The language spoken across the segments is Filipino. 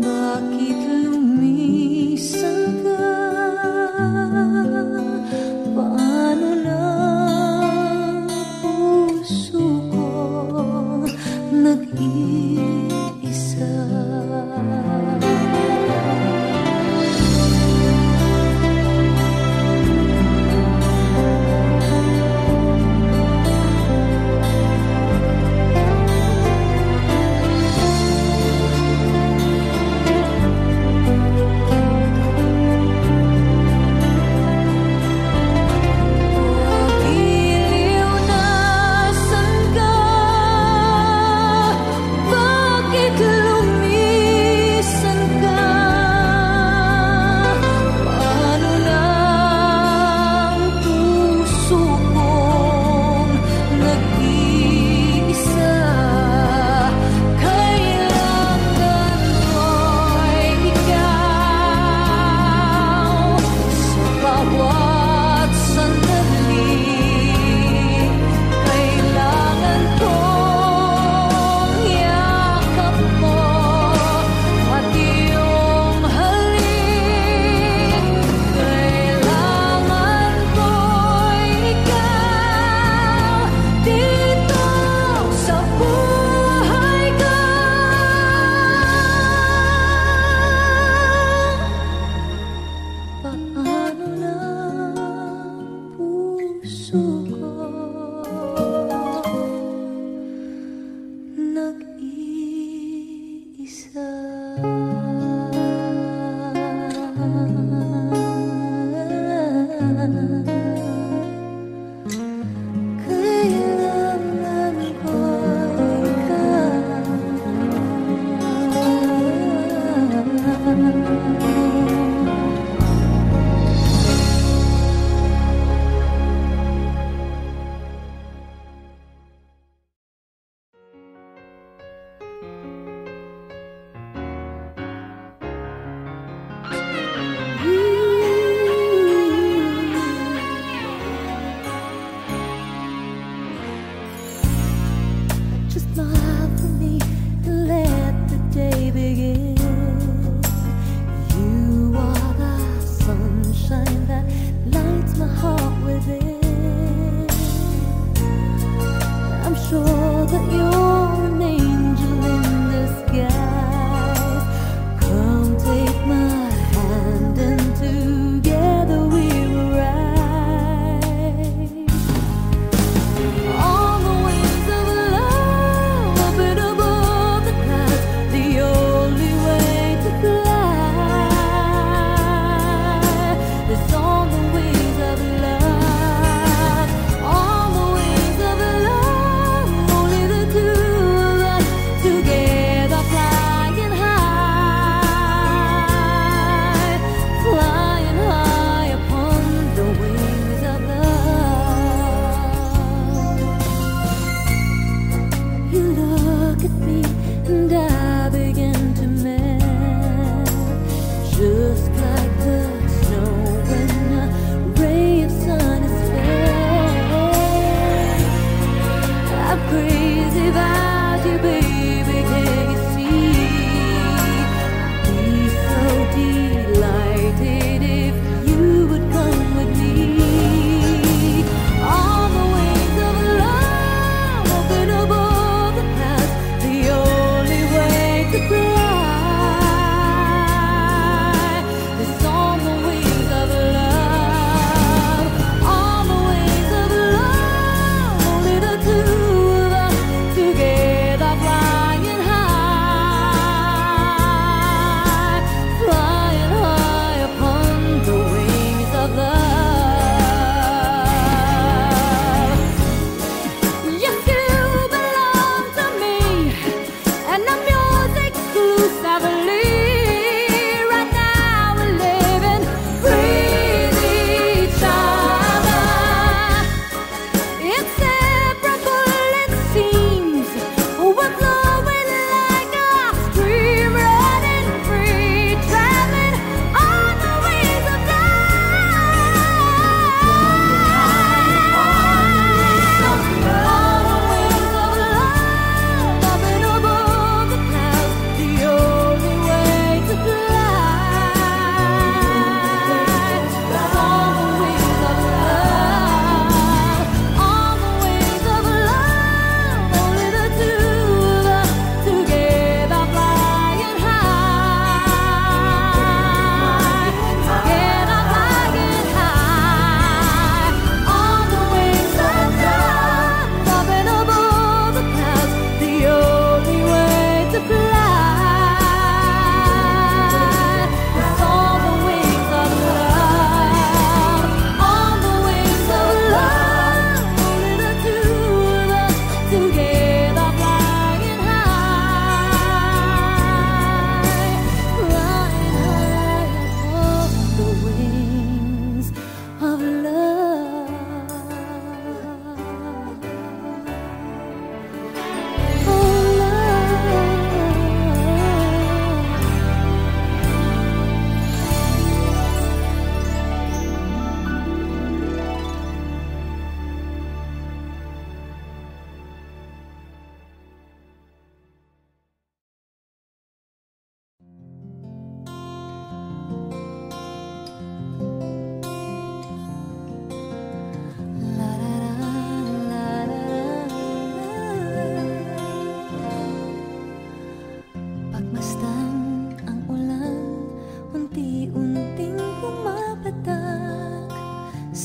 Bakit lumisan ka?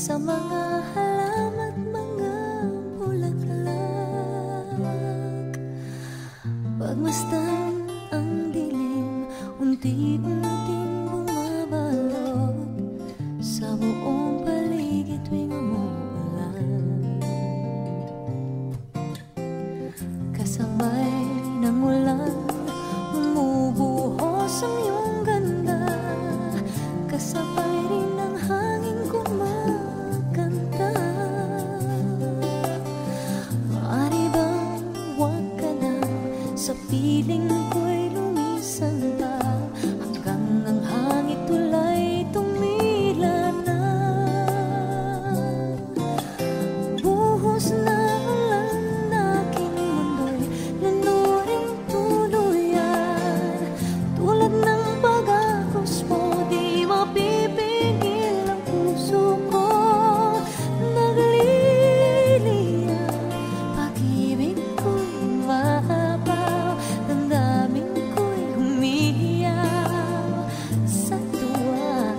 sa mga halaman at mga bulaklak. Pagmasdan ang dilim, unti-unting bumabalot sa buong paligid tuwing umuulan. Kasabay ng ulan, bumubuhos ang iyong ganda. Kasabay rin ng hangin kumakanta. Maaari bang huwag ka na sa piling ko'y lumisan pa, hanggang ang hangin tulay tumila na. Buhos na ulan na aking mundo'y lunuring tuluyan. Tulad ng pag-agos mo, di mapipigil ang puso ko. Nagliliyab, pag-ibig ko'y mahabaw, damdamin ko'y humihiyaw sa tuwa.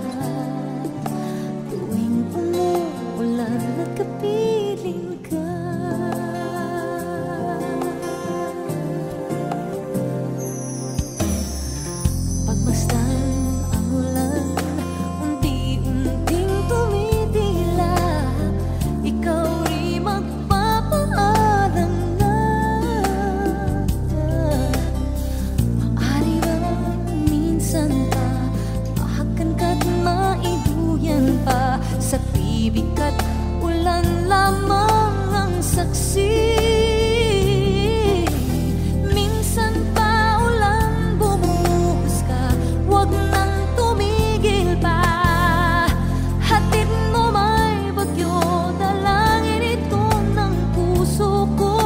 Tuwing umuulan at kapiling ka. Pagmasdan ang ulan, unti-unting tumitilap, ikaw rin magpapaalam na. Maaari bang minsan pa mahakan ka't maiduyan pa, sa tibig at ulan lamang ang saksi. Minsan pa ulan bumuhos ka, huwag nang tumigil pa. Hatid mo may bagyo, dalangin ito ng puso ko.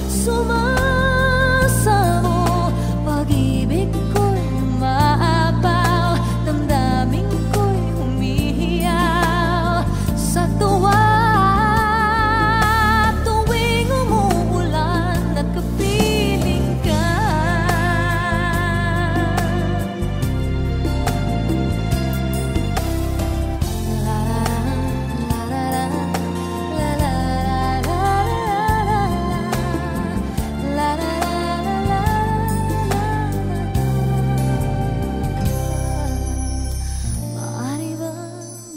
Sumasamo, pag-ibig ko'y umaapaw, damdamin ko'y humihiyaw sa tuwa. Tuwing umuulan at kapiling ka. Maaari ba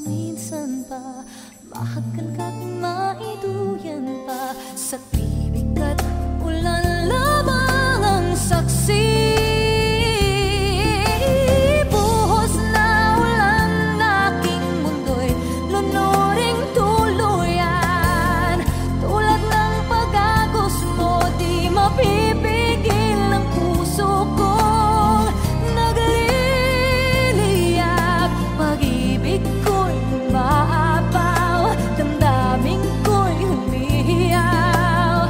minsan pa mahakan ka't maiduyan pa, sa tibig at ulan lamang ang saksi. Buhos na ulan na aking mundo'y lunuring tuluyan. Tulad ng pag-agos mo, di mapipigil ang puso ko. Nagliliyab, pag-ibig ko'y umaapaw, damdamin ko'y humihiyaw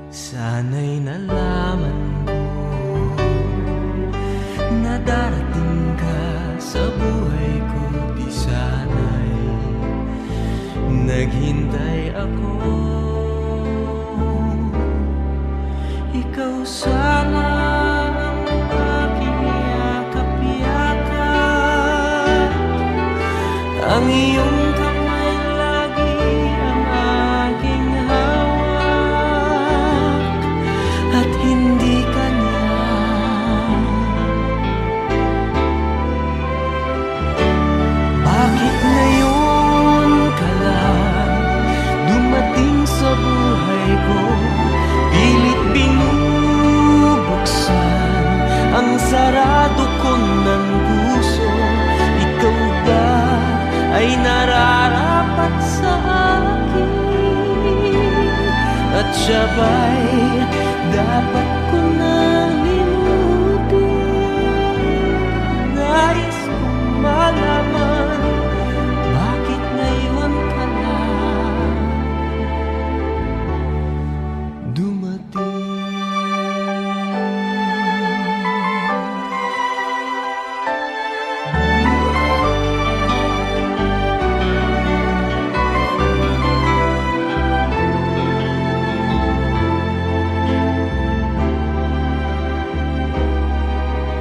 Sana'y nalaman ko na darating ka sa buhay ko. Di sana'y naghintay ako. Ikaw sana ang aking yakap-yakap, ang iyong kamay lagi ang aking hawak, at hindi ka niya. Bakit ngayon ka lang dumating sa buhay ko? Pilit binubuksan ang sarado ko ng puso. Ikaw ba ay nararapat sa akin? At siya ba'y dapat ko na limutin? Nais kong malaman, bakit ngayon ka lang dumating?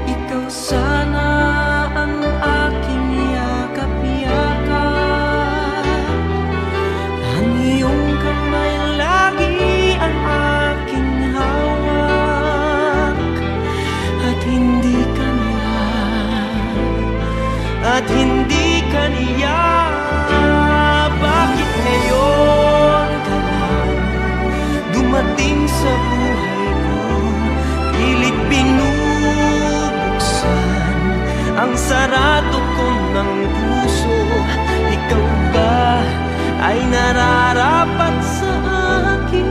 Ikaw sana ang aking yakap-yakap, ang iyong kamay lagi ang aking hawak, at hindi ka niya, at hindi ka niya. Bakit ngayon ka lang dumating sa buhay ko? Pilit binubuksan ang sarado ko ng puso. Ikaw ba ay nararapat sa akin?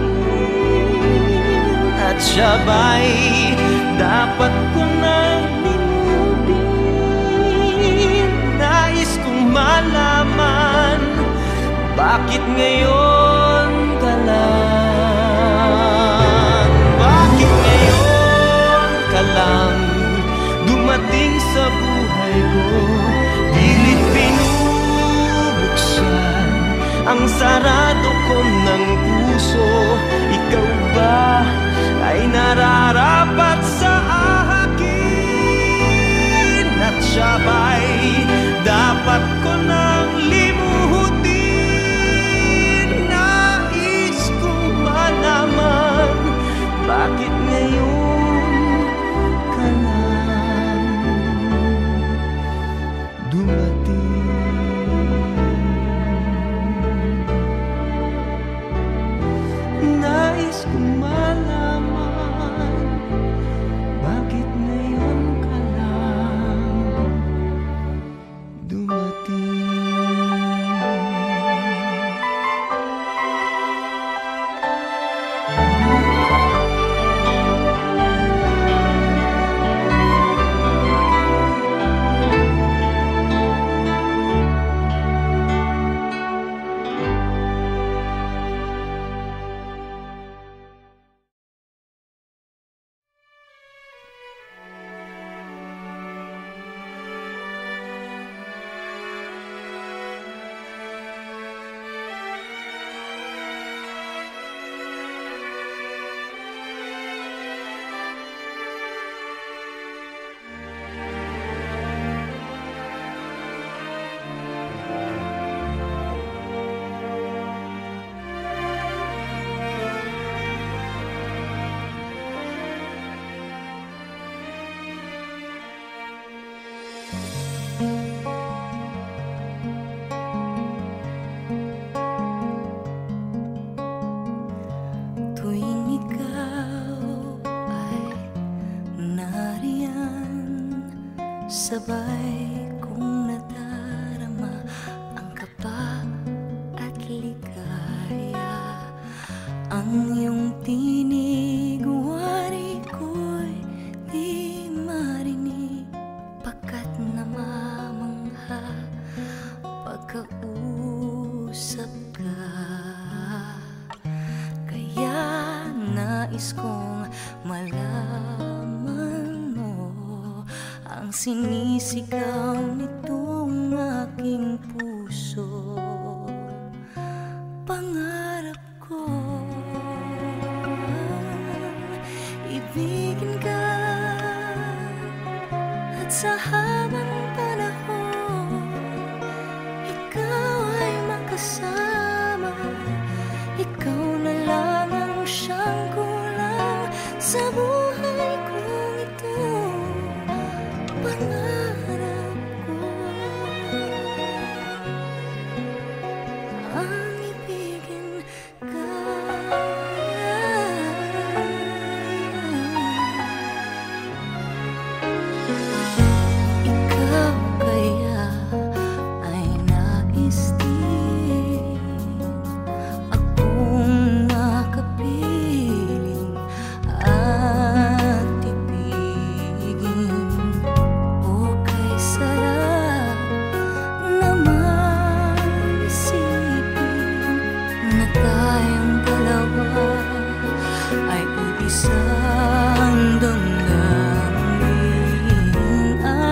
At siya ba'y dapat ko nang limutin? Nais kong malaman, bakit ngayon ka lang? Bakit ngayon ka lang dumating sa buhay ko? Pilit binubuksan ang sarado ko ng puso. Ikaw ba ay nararapat sa akin? At siya ba'y dapat ko nang limutin? Nais kong malaman, bakit ngayon ka lang dumating? Nais kong malaman, bakit ngayon ka lang dumating? Sabay kong nadarama ang kaba at ligaya. Ang iyong tinig, wari ko'y di marinig, pagkat namamangha pagkausap ka. Kaya na nais kong malaman mo ang sinisigaw nitong aking puso. Pangarap ko ibigin ka at sa habang panahon ikaw ay makasama. Ikaw na lang ang siyang kulang sa buhay kong ito. Pangarap ko ang ibigin ka. Ikaw kaya ay nais din akong makapiling at ibigin. O kay sarap naman isipin na tayong dalawa ay iisang damdamin.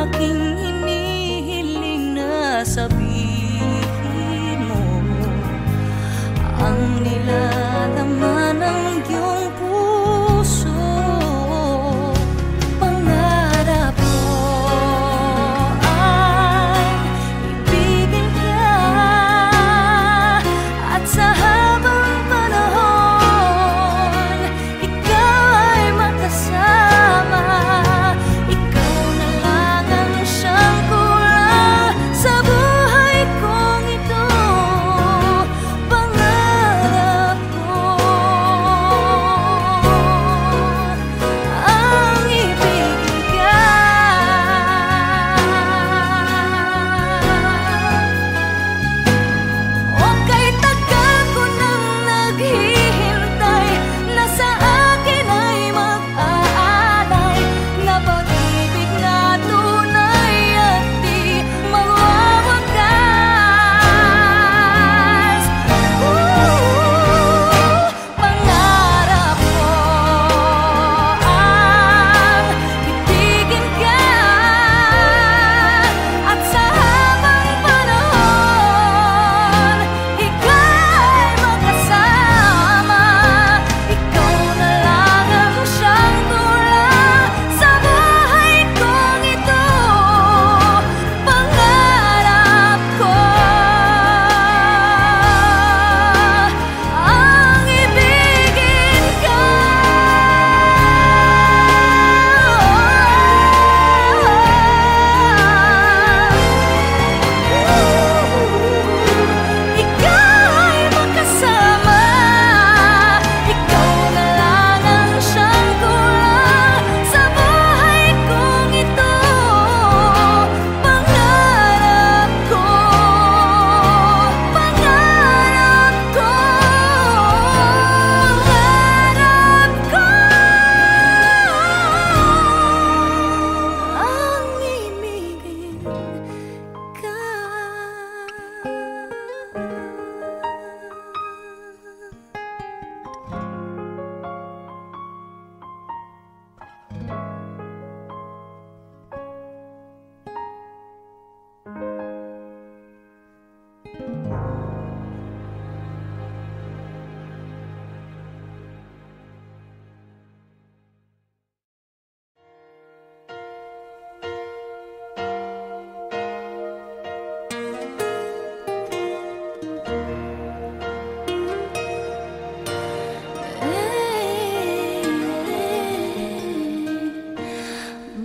Aking hinihiling na sabihin mo ang nilalaman ng iyong puso. Pangarap ko ay ibigin ka at sa habang panahon ikaw ay makasama. Ikaw na lang ang siyang kulang sa buhay kong ito. Pangarap ko ang ibigin ka. O kay tagal ko nang naghihintay na sa akin ay mag-aalay na pag-ibig na tunay at di mawawakas. Pangarap ko ang ibigin ka at sa habang panahon ikaw ay makasama. Ikaw na lang ang siyang kulang sa buhay kong ito. Pangarap ko ang ibigin ka. Ikaw ay makasama. Ikaw na lang ang siyang kulang sa buhay kong ito. Pangarap ko, pangarap ko, pangarap ko ang ibigin ka.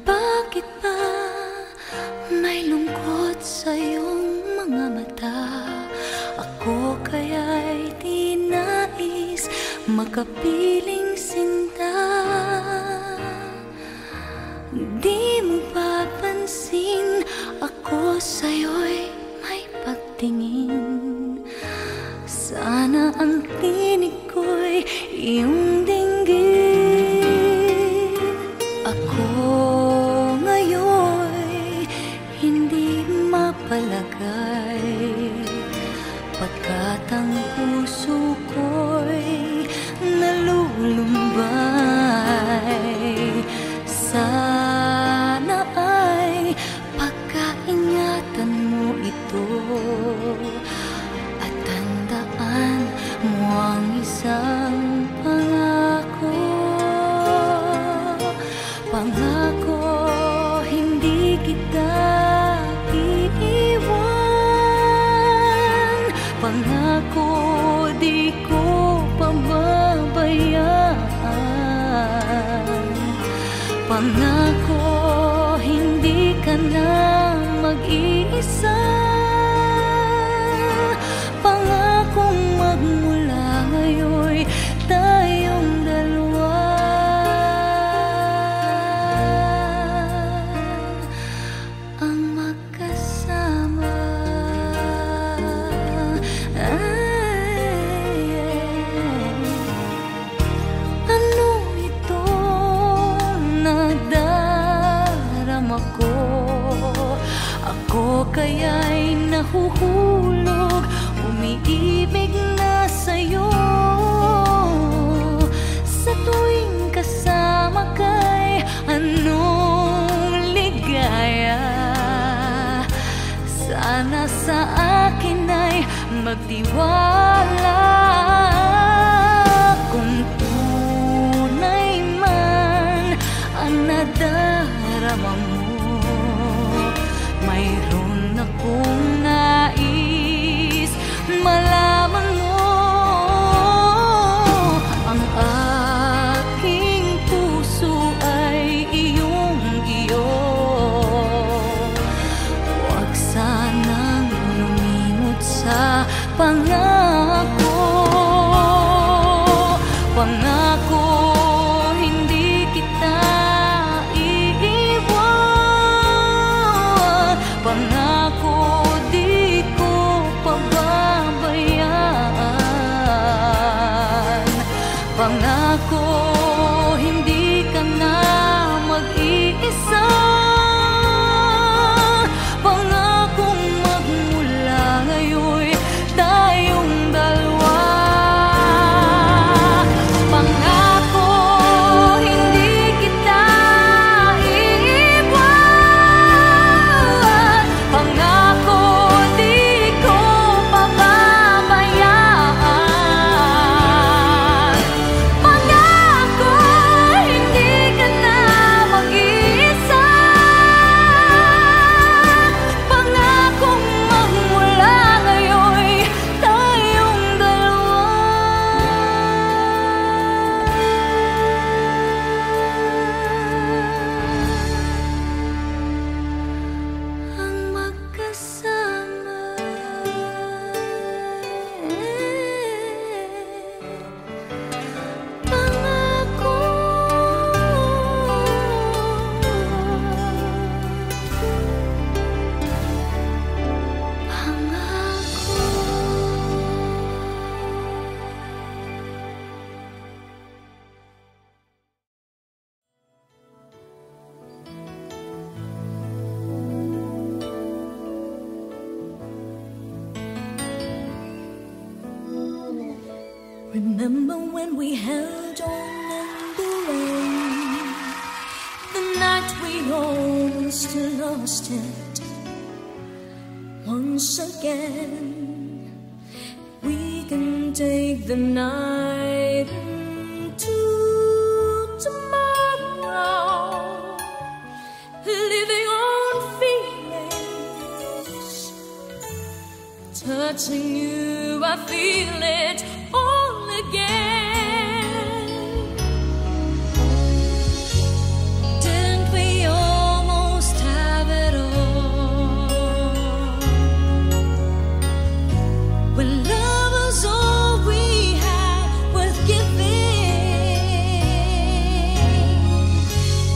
Bakit ba may lungkot sa iyong mga mata? Ako kaya'y di nais makapiling sinta. Di mo papansin ako sa'yo'y may pagtingin. Sana ang tinig ko'y iyong dinggin. Ako ngayon'y hindi mapalagay, pagkat ang puso ko'y nalulumba. Pangako, hindi ka na mag-iisa. Pangakong magmula ngayon'y tayong dalawa. Ang magkasama. Ano ito nadarama ko? Ako kaya'y nahuhulog, umiibig na sa'yo. Sa tuwing kasama ka'y anong ligaya. Sana sa akin ay magtiwala. Kung tunay man ang nadarama mo, mayroon akong nais malaman mo. Ang aking puso ay iyong-iyo. Huwag sanang lumimot sa pangako. Pangako, hindi kita iiwan. Pangako, di ko pababayaan. Pangako, hindi ka na mag-iisa. Pangakong magmula ngayon'y tayong dalawa. Pangako, hindi kita iiwan. Pangako, di ko pababayaan. Pangako, hindi ka na mag-iisa. Pangakong magmula ngayon'y tayong dalawa. Ang magkasama. Pangako. Remember when we held on in the rain, the night we almost lost it. Once again, we can take the night into tomorrow, living on feelings. Touching you, I feel it all again. Didn't we almost have it all? When love was all we had worth giving,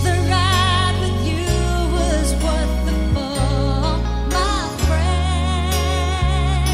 the ride with you was worth the fall, my friend.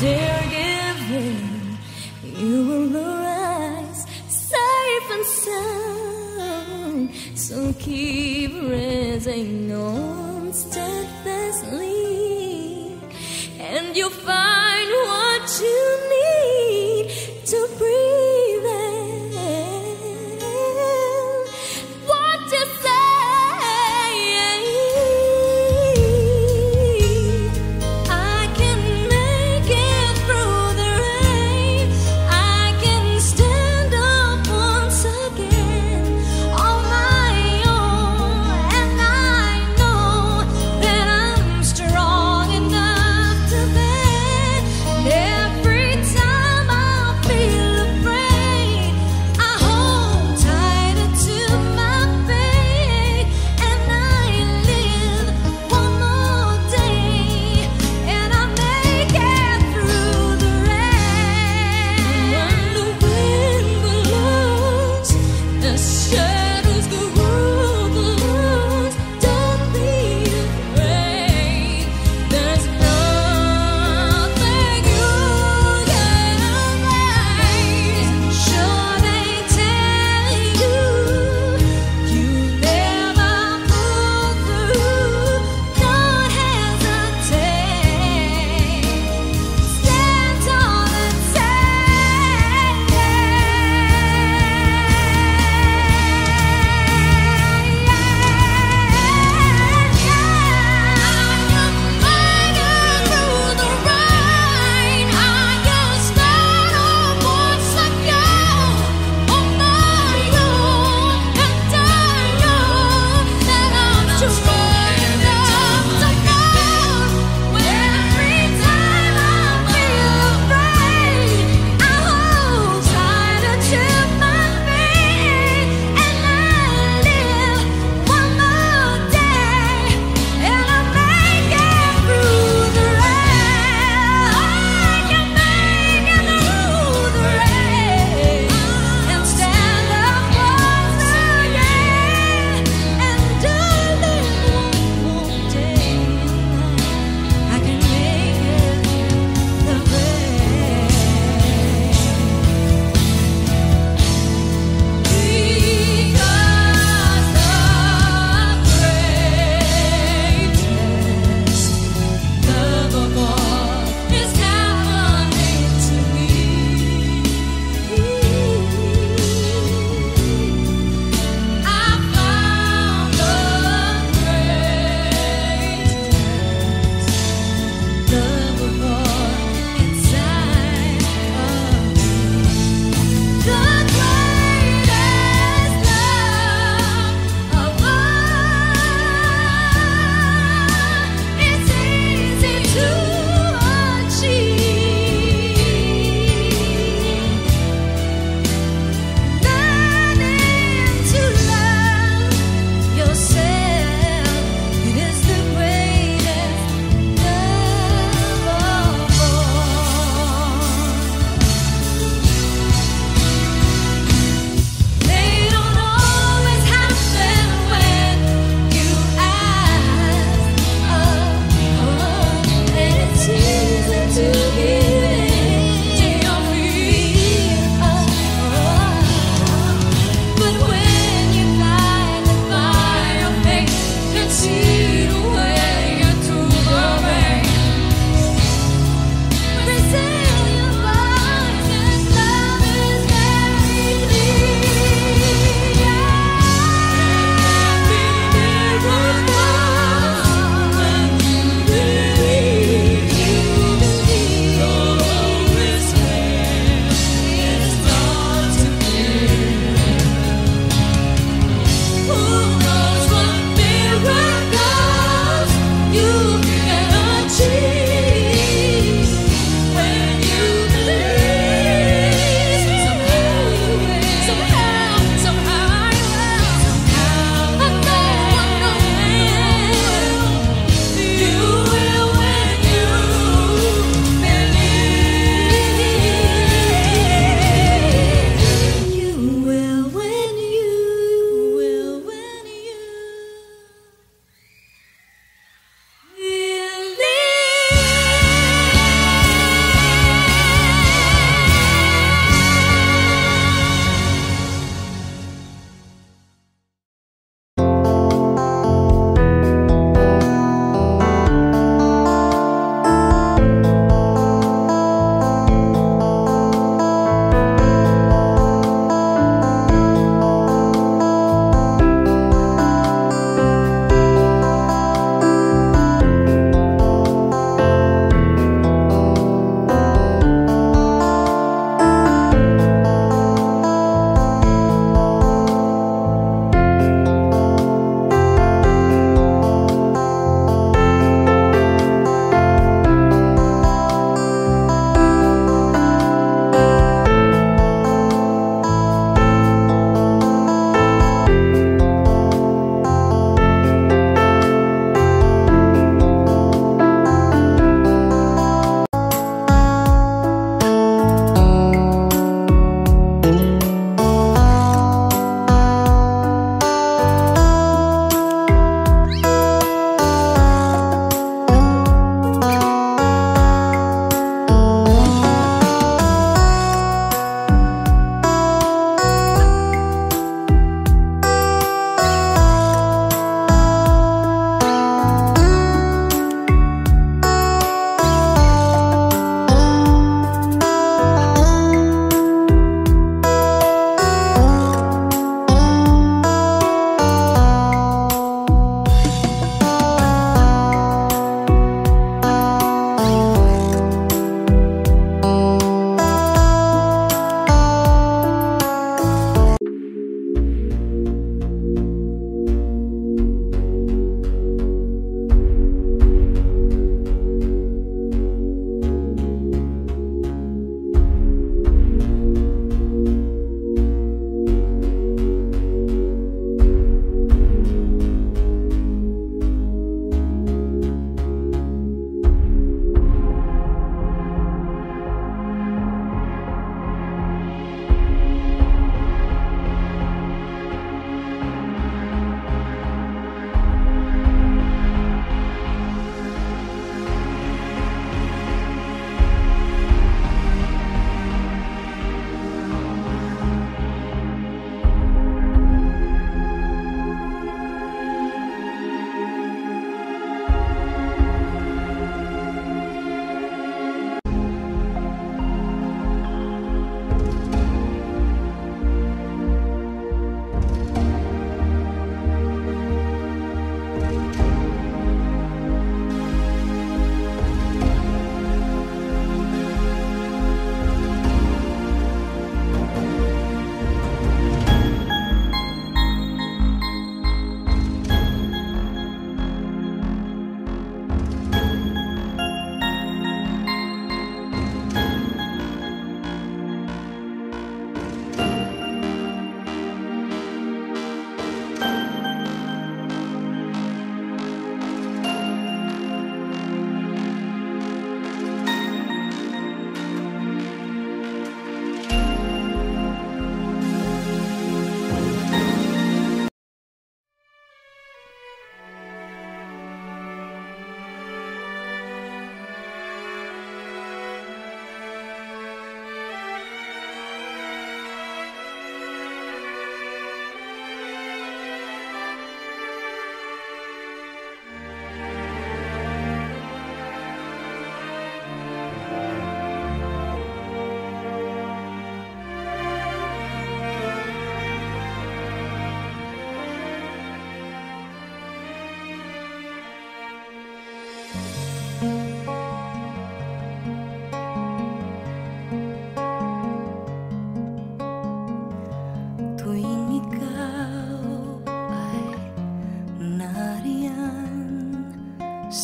dare give in, you will arise safe and sound. So keep raising on steadfastly, and you'll find what you need to breathe in. What you say, I can make it through the rain. I can stand up once again on my own, and I know that I'm strong enough to bear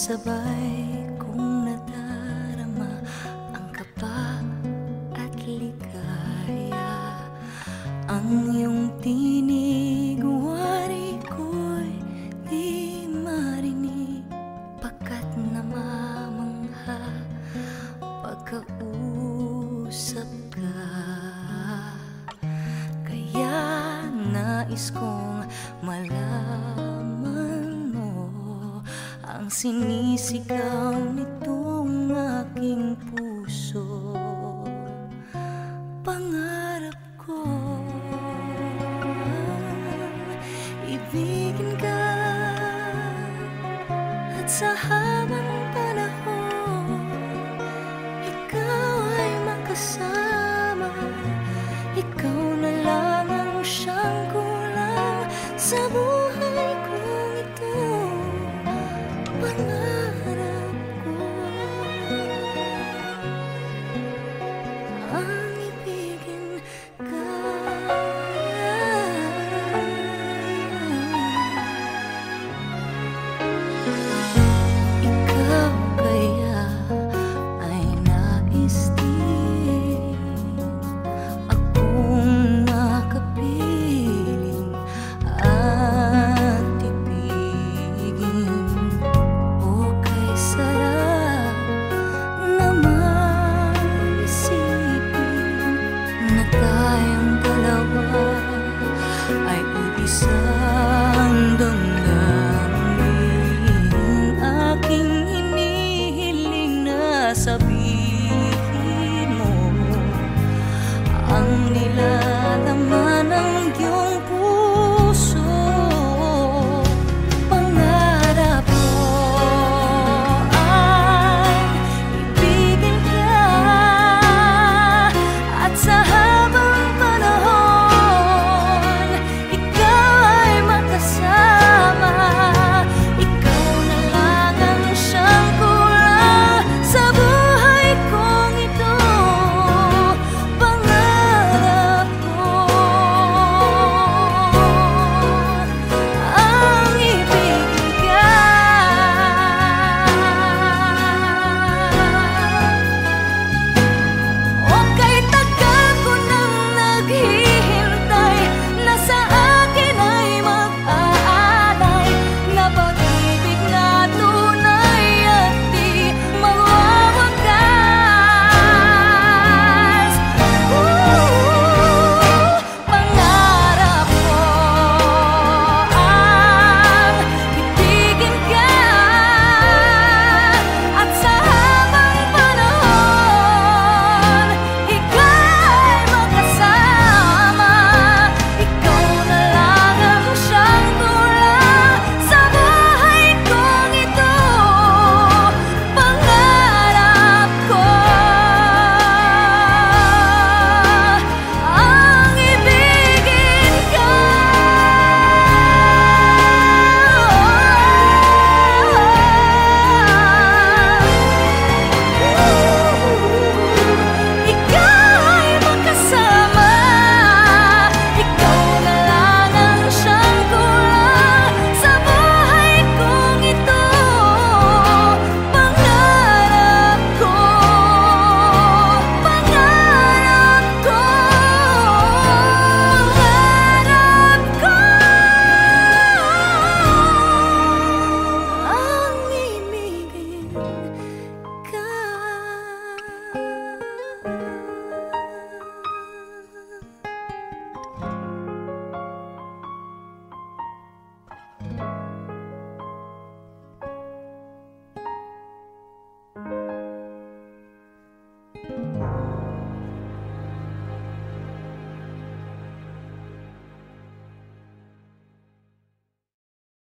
sabay kong nadarama ang kaba at ligaya. Ang iyong tinig, wari ko'y di marinig, pagkat namamangha pagkausap ka. Kaya nais kong malaman mo ang sinisigaw nitong aking puso. Pangarap ko ibigin ka, at sa habang panahon ikaw ay makasama. Ikaw na lang ang siyang kulang sa buhay kong ito. Pangarap ko ang ibigin ka. Ikaw kaya ay nais din akong makapiling at ibigin. O kay sarap naman isipin na tayong dalawa ay isang damdamin. Aking hinihiling na sabihin mo ang nilalaman ng iyong puso. Pangarap ko ay ibigin ka, at sa habang panahon ikaw ay makasama. Ikaw na lang ang siyang kulang sa buhay kong ito. Pangarap ko ang ibigin ka. O kay tagal ko nang naghihintay na sa akin ay mag-aalay na pag-ibig na tunay at di mawawakas. Pangarap ko ang ibigin ka, at sa habang panahon ika'y makasama. Ikaw na lang ang siyang kulang sa buhay kong ito. Pangarap ko ang ibigin ka. Ikaw ay makasama. Ikaw na lang ang siyang kulang sa buhay kong ito. Pangarap ko, pangarap ko, pangarap ko ang ibigin ka.